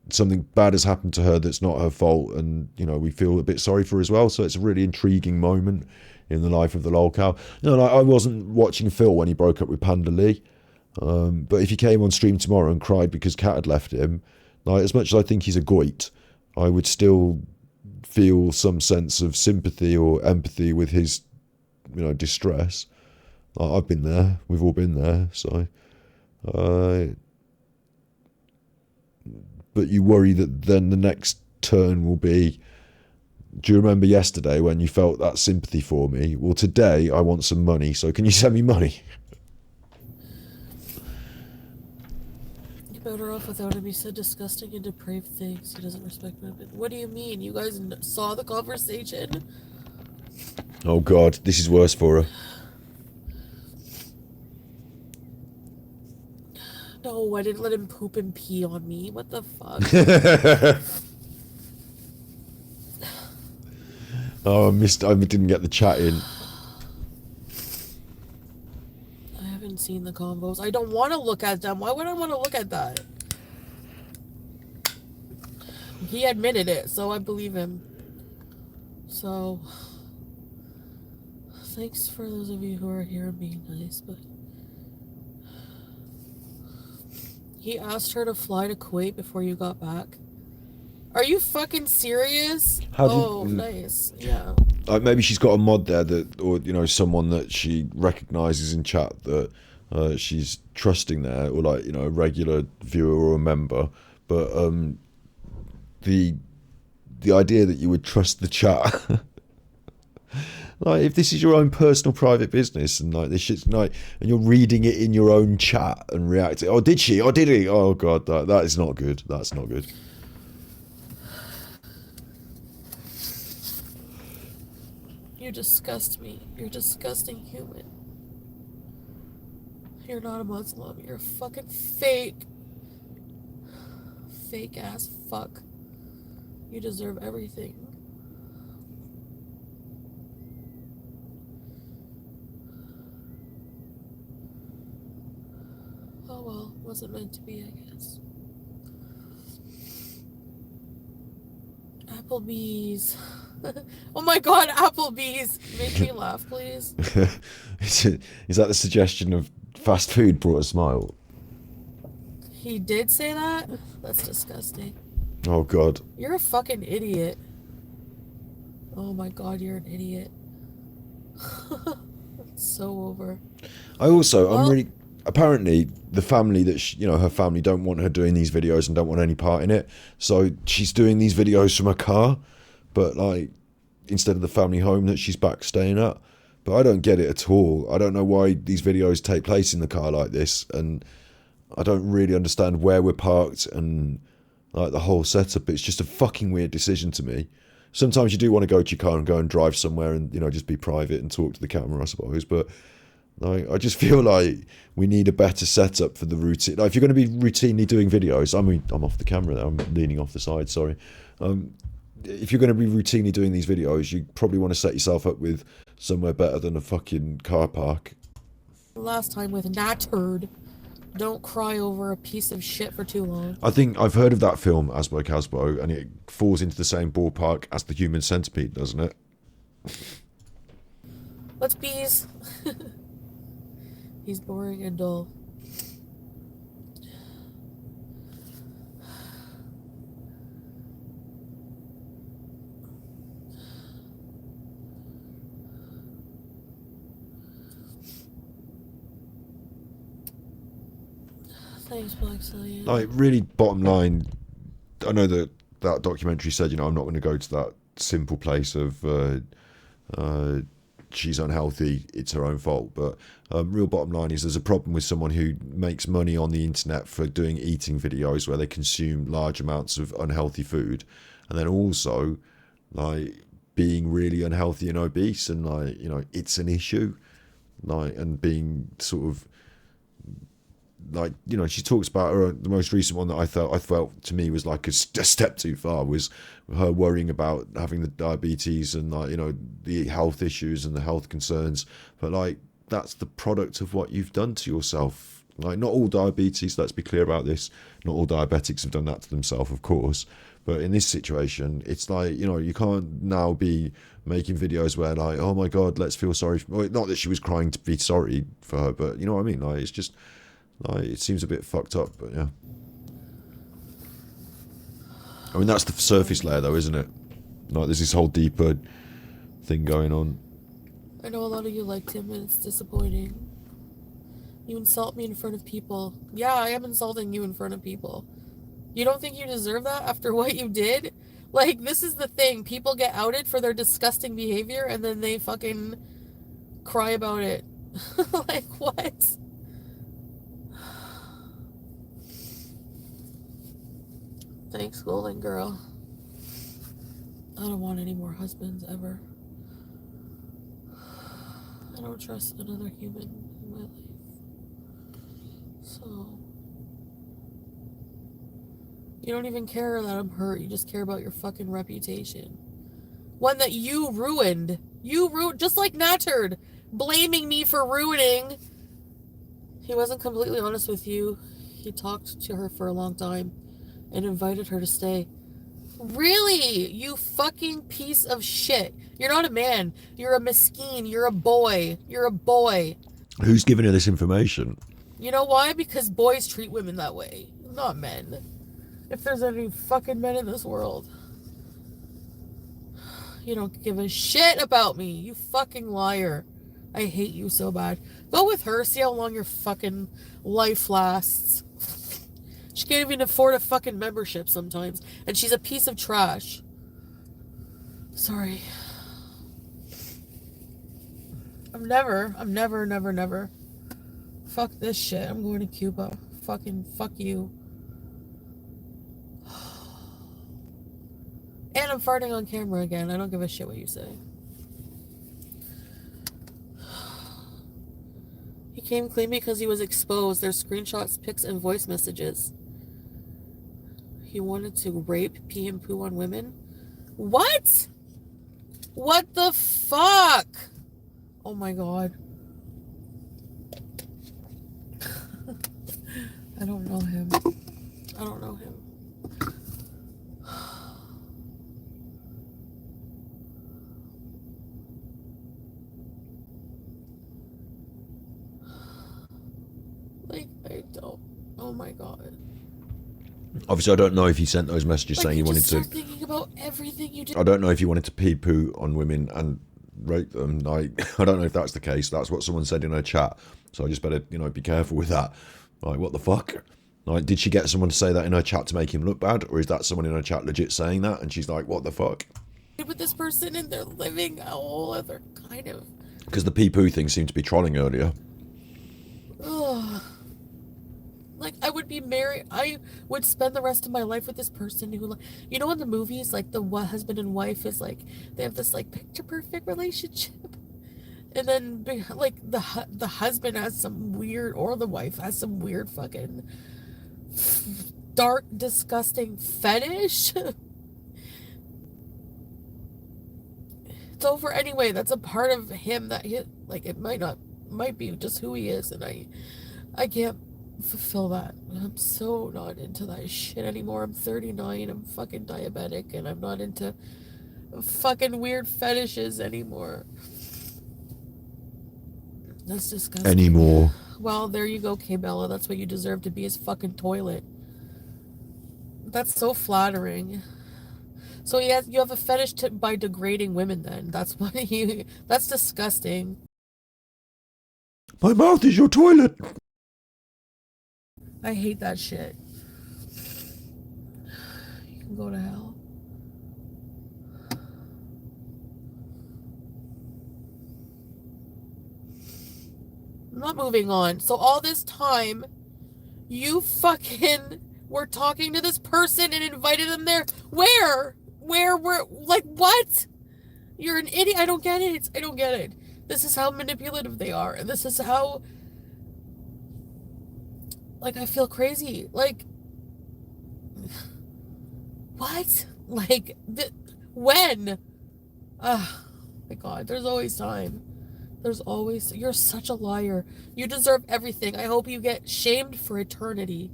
something bad has happened to her that's not her fault, and, you know, we feel a bit sorry for her as well. So it's a really intriguing moment in the life of the lol cow. You know, like, I wasn't watching Phil when he broke up with Panda Lee, but if he came on stream tomorrow and cried because Kat had left him, like, as much as I think he's a goit, I would still feel some sense of sympathy or empathy with his, you know, distress. Like, I've been there, we've all been there, so but you worry that then the next turn will be do you remember yesterday when you felt that sympathy for me? Well, today I want some money, so can you send me money? You're better off without him. He said disgusting and depraved things. He doesn't respect women. What do you mean? You guys saw the conversation? Oh God, this is worse for her. No, I didn't let him poop and pee on me. What the fuck? Oh, I didn't get the chat in. I haven't seen the combos. I don't want to look at them. Why would I want to look at that? He admitted it, so I believe him. So, thanks for those of you who are here and being nice, but... He asked her to fly to Kuwait before you got back. Are you fucking serious? Nice. Yeah. Maybe she's got a mod there that, or you know, someone that she recognizes in chat that she's trusting there, or like, you know, a regular viewer or a member. But the idea that you would trust the chat, like if this is your own personal private business and like this shit's like, and you're reading it in your own chat and reacting, oh did she? Oh did he? Oh God, that is not good. That's not good. You disgust me. You're a disgusting human. You're not a Muslim. You're a fucking fake ass fuck. You deserve everything. Oh well, wasn't meant to be, I guess. Applebee's. Oh my God, Applebee's! Make me laugh, please. Is that the suggestion of fast food brought a smile? He did say that? That's disgusting. Oh God. You're a fucking idiot. Oh my God, you're an idiot. It's so over. I'm really... Apparently, the family her family don't want her doing these videos and don't want any part in it. So she's doing these videos from her car, but like, instead of the family home that she's back staying at. But I don't get it at all. I don't know why these videos take place in the car like this, and I don't really understand where we're parked and like the whole setup. It's just a fucking weird decision to me. Sometimes you do want to go to your car and go and drive somewhere and, you know, just be private and talk to the camera, I suppose. But like, I just feel like we need a better setup for the routine. Like, if you're going to be routinely doing videos, I mean, I'm off the camera there. I'm leaning off the side, sorry. If you're going to be routinely doing these videos, you probably want to set yourself up with somewhere better than a fucking car park. Last time with Natturd. Don't cry over a piece of shit for too long. I think I've heard of that film, Asbo Casbo, and it falls into the same ballpark as the Human Centipede, doesn't it? Let's bees. He's boring and dull. Thanks, Black Stallion. Like, really, bottom line, I know that documentary said, you know, I'm not going to go to that simple place of she's unhealthy, it's her own fault. But real bottom line is there's a problem with someone who makes money on the internet for doing eating videos where they consume large amounts of unhealthy food, and then also like being really unhealthy and obese, and like, you know, it's an issue, like, and being sort of like, you know, she talks about her, the most recent one that I felt to me was like a step too far, was her worrying about having the diabetes and, like, you know, the health issues and the health concerns. But like, that's the product of what you've done to yourself. Like, not all diabetes, let's be clear about this, not all diabetics have done that to themselves, of course. But in this situation, it's like, you know, you can't now be making videos where like, oh my God, let's feel sorry. Well, not that she was crying to be sorry for her, but you know what I mean? Like, it's just, like, it seems a bit fucked up, but yeah. I mean, that's the surface layer though, isn't it? Like, there's this whole deeper thing going on. I know a lot of you liked him, and it's disappointing. You insult me in front of people. Yeah, I am insulting you in front of people. You don't think you deserve that after what you did? Like, this is the thing. People get outed for their disgusting behavior and then they fucking cry about it. Like, what? Thanks, Golden Girl. I don't want any more husbands ever. I don't trust another human in my life. So, you don't even care that I'm hurt. You just care about your fucking reputation. One that you ruined. You ruined, just like Natterd, blaming me for ruining. He wasn't completely honest with you. He talked to her for a long time and invited her to stay. Really? You fucking piece of shit. You're not a man. You're a mesquine. You're a boy. You're a boy. Who's giving her this information? You know why? Because boys treat women that way, not men. If there's any fucking men in this world. You don't give a shit about me. You fucking liar. I hate you so bad. Go with her. See how long your fucking life lasts. She can't even afford a fucking membership sometimes. And she's a piece of trash. Sorry. I'm never. Fuck this shit. I'm going to Cuba. Fucking fuck you. And I'm farting on camera again. I don't give a shit what you say. He came clean because he was exposed. There's screenshots, pics, and voice messages. He wanted to rape, pee, and poo on women? What? What the fuck? Oh my god. I don't know him. I don't know him. Like, I don't. Oh my god. Obviously, I don't know if he sent those messages saying he wanted to. Start thinking about everything you did. I don't know if he wanted to pee poo on women and rape them. Like, I don't know if that's the case. That's what someone said in her chat. So I just better, be careful with that. Like, what the fuck? Like, did she get someone to say that in her chat to make him look bad, or is that someone in her chat legit saying that? And she's like, what the fuck? With this person and they're living a whole other kind of. Because the pee poo thing seemed to be trolling earlier. Ugh. Like, I would be married. I would spend the rest of my life with this person who, in the movies, like, the husband and wife is, like, they have this, like, picture-perfect relationship. And then, like, the husband has some weird, or the wife has some weird fucking dark, disgusting fetish. It's over anyway. That's a part of him that he, like, it might be just who he is. And I can't fulfill that. I'm so not into that shit anymore. I'm 39. I'm fucking diabetic, and I'm not into fucking weird fetishes anymore. That's disgusting. Anymore. Well, there you go, K-Bella. That's what you deserve to be, his fucking toilet. That's so flattering. So you have a fetish by degrading women then. That's that's disgusting. My mouth is your toilet. I hate that shit. You can go to hell. I'm not moving on. So all this time, you fucking were talking to this person and invited them there. Where, like, what? You're an idiot. I don't get it. I don't get it. This is how manipulative they are. And this is how, like, I feel crazy. Like, what? Like, when? Oh, my God. There's always time. You're such a liar. You deserve everything. I hope you get shamed for eternity.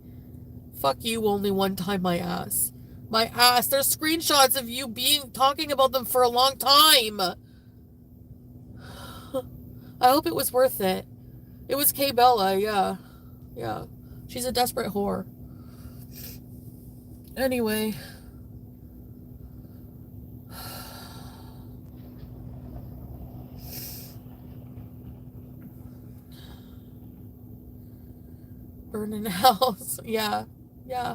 Fuck you, only one time, my ass. My ass. There's screenshots of you talking about them for a long time. I hope it was worth it. It was K-Bella, yeah. Yeah. She's a desperate whore. Anyway. Burning house. Yeah. Yeah.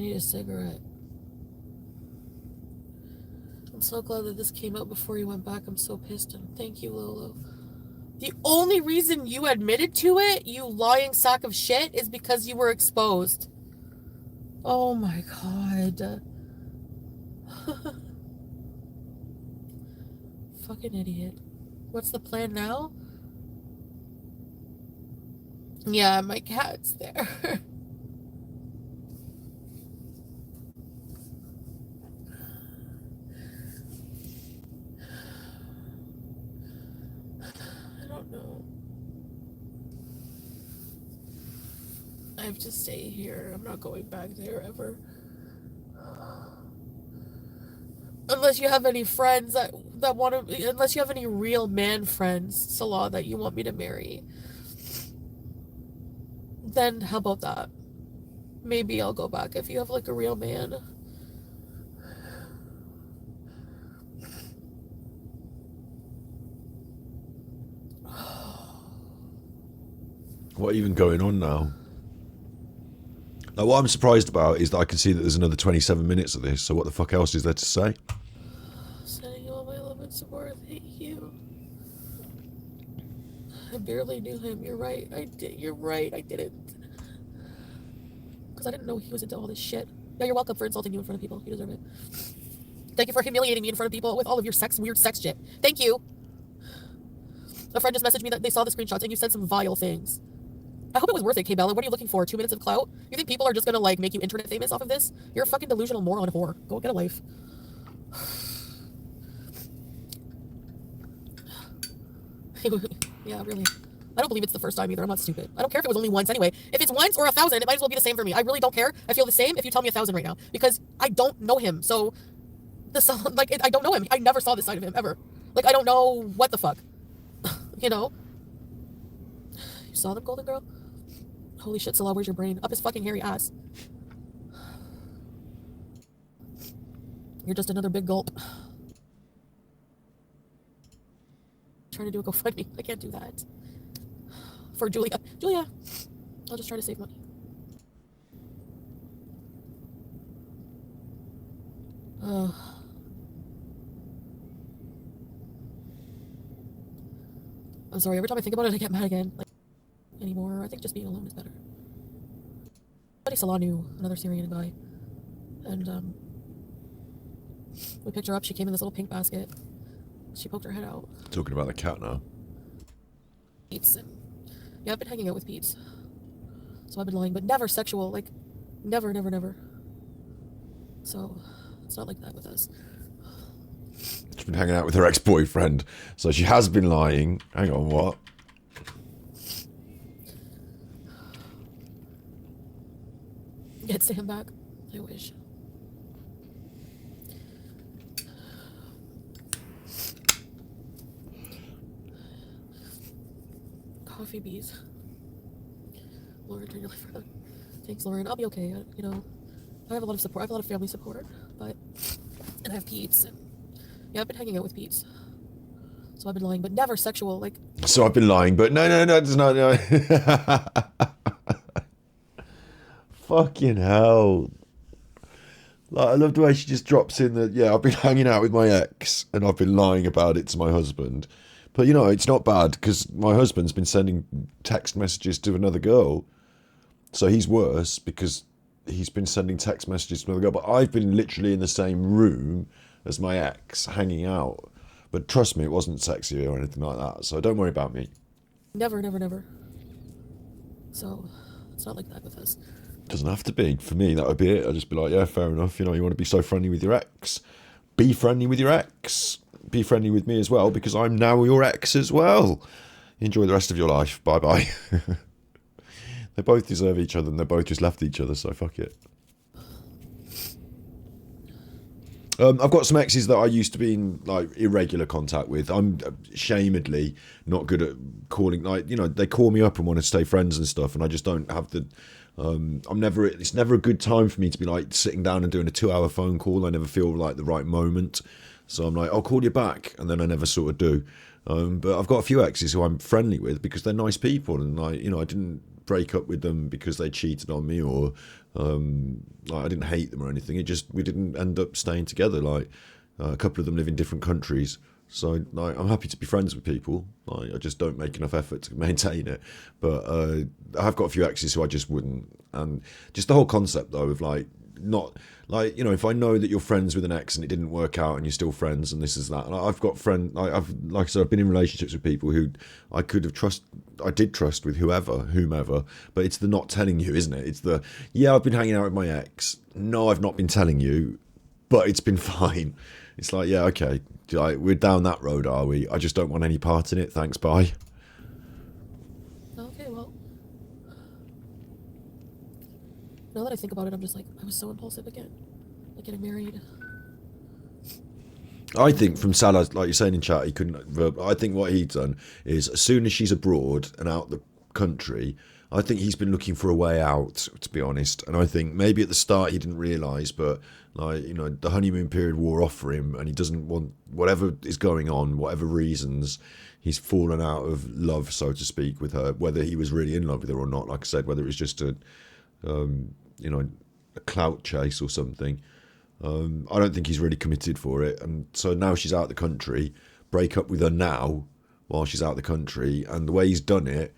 need a cigarette. I'm so glad that this came out before you went back. I'm so pissed, and thank you, Lolo. The only reason you admitted to it, you lying sack of shit, is because you were exposed. Oh my god. Fucking idiot. What's the plan now? Yeah, my cat's there. I don't know. I have to stay here. I'm not going back there ever. Unless you have any friends that want to, unless you have any real man friends, Salah, that you want me to marry. Then how about that? Maybe I'll go back if you have like a real man. What even going on now? Now, what I'm surprised about is that I can see that there's another 27 minutes of this, so what the fuck else is there to say? Sending you all my love and support. Thank you. I barely knew him. You're right. I did. You're right. I didn't. Because I didn't know he was into all this shit. Yeah, you're welcome for insulting you in front of people. You deserve it. Thank you for humiliating me in front of people with all of your weird sex shit. Thank you. A friend just messaged me that they saw the screenshots and you said some vile things. I hope it was worth it, K-Bella. What are you looking for? 2 minutes of clout? You think people are just gonna, like, make you internet famous off of this? You're a fucking delusional moron whore. Go get a life. Yeah, really. I don't believe it's the first time either. I'm not stupid. I don't care if it was only once anyway. If it's once or 1,000, it might as well be the same for me. I really don't care. I feel the same if you tell me 1,000 right now. Because I don't know him. So, I don't know him. I never saw this side of him, ever. Like, I don't know what the fuck. You know? You saw them, Golden Girl? Holy shit, Salah, where's your brain? Up his fucking hairy ass. You're just another big gulp. Trying to do a GoFundMe. I can't do that. For Julia. Julia! I'll just try to save money. I'm sorry, every time I think about it, I get mad again. Like, anymore. I think just being alone is better. Buddy Salah knew another Syrian guy. And, we picked her up. She came in this little pink basket. She poked her head out. Talking about the cat now. Pete's and yeah, I've been hanging out with Pete's. So I've been lying, but never sexual. Like, never, never, never. So, it's not like that with us. She's been hanging out with her ex-boyfriend. So she has been lying. Hang on, what? Get Sam back. I wish. Coffee bees. Lauren, turn your light further. Thanks, Lauren. I'll be okay. You know, I have a lot of support. I have a lot of family support, but and I have Pete's. And yeah, I've been hanging out with Pete's. So I've been lying, but never sexual. Like. So I've been lying, but no, it's not. No. Fucking hell. Like, I love the way she just drops in that, yeah, I've been hanging out with my ex and I've been lying about it to my husband. But, you know, it's not bad because my husband's been sending text messages to another girl. So he's worse because he's been sending text messages to another girl. But I've been literally in the same room as my ex, hanging out. But trust me, it wasn't sexy or anything like that. So don't worry about me. Never, never, never. So it's not like that with us. Doesn't have to be. For me, that would be it. I'd just be like, yeah, fair enough. You know, you want to be so friendly with your ex. Be friendly with your ex. Be friendly with me as well, because I'm now your ex as well. Enjoy the rest of your life. Bye-bye. They both deserve each other, and they both just left each other, so fuck it. I've got some exes that I used to be in like irregular contact with. I'm shamedly not good at calling. Like, you know, they call me up and want to stay friends and stuff, and I just don't have the. It's never a good time for me to be like sitting down and doing a 2-hour phone call. I never feel like the right moment, so I'm like, I'll call you back, and then I never sort of do. But I've got a few exes who I'm friendly with because they're nice people, and I didn't break up with them because they cheated on me, or like, I didn't hate them or anything. It just, we didn't end up staying together. Like a couple of them live in different countries, so like, I'm happy to be friends with people. Like, I just don't make enough effort to maintain it. But I've got a few exes who I just wouldn't. And just the whole concept though of like, not like, you know, if I know that you're friends with an ex and it didn't work out and you're still friends and this is that, and I've got like I said, I've been in relationships with people who I did trust with whomever, but it's the not telling you, isn't it? It's the, yeah, I've been hanging out with my ex, no, I've not been telling you, but it's been fine. It's like, yeah, okay, we're down that road, are we? I just don't want any part in it, thanks, bye. Okay, well, now that I think about it, I'm just like, I was so impulsive again. Like getting married. I think from Salah, like you're saying in chat, he couldn't. I think what he'd done is, as soon as she's abroad and out the country, I think he's been looking for a way out, to be honest. And I think maybe at the start he didn't realise, but like, you know, the honeymoon period wore off for him, and he doesn't want, whatever is going on, whatever reasons, he's fallen out of love, so to speak, with her. Whether he was really in love with her or not, like I said, whether it was just a, you know, a clout chase or something. I don't think he's really committed for it, and so now she's out of the country. Break up with her now while she's out of the country, and the way he's done it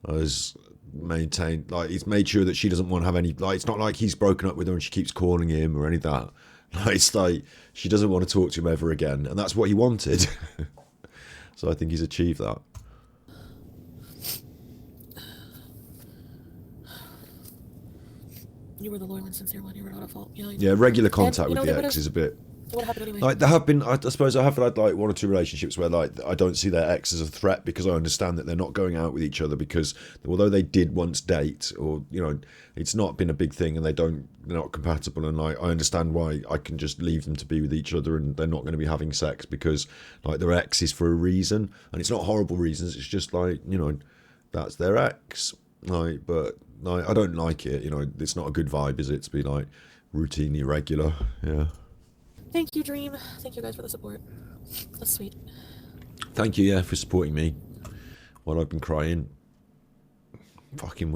is maintained, like he's made sure that she doesn't want to have any, like, it's not like he's broken up with her and she keeps calling him or any of that. Like, it's like she doesn't want to talk to him ever again, and that's what he wanted. So I think he's achieved that. You were the loyal and sincere one. You were not at fault. Yeah, regular contact with the ex is a bit. What happened anyway? Like, there have been, I suppose I have had like one or two relationships where like I don't see their ex as a threat, because I understand that they're not going out with each other, because although they did once date, or, you know, it's not been a big thing, and they're not compatible, and like I understand why I can just leave them to be with each other, and they're not going to be having sex because like their ex is for a reason, and it's not horrible reasons, it's just like, you know, that's their ex. Like, but like, I don't like it, you know, it's not a good vibe, is it, to be like routinely regular. Yeah. Thank you, Dream. Thank you guys for the support. That's sweet. Thank you, yeah, for supporting me while I've been crying. Fucking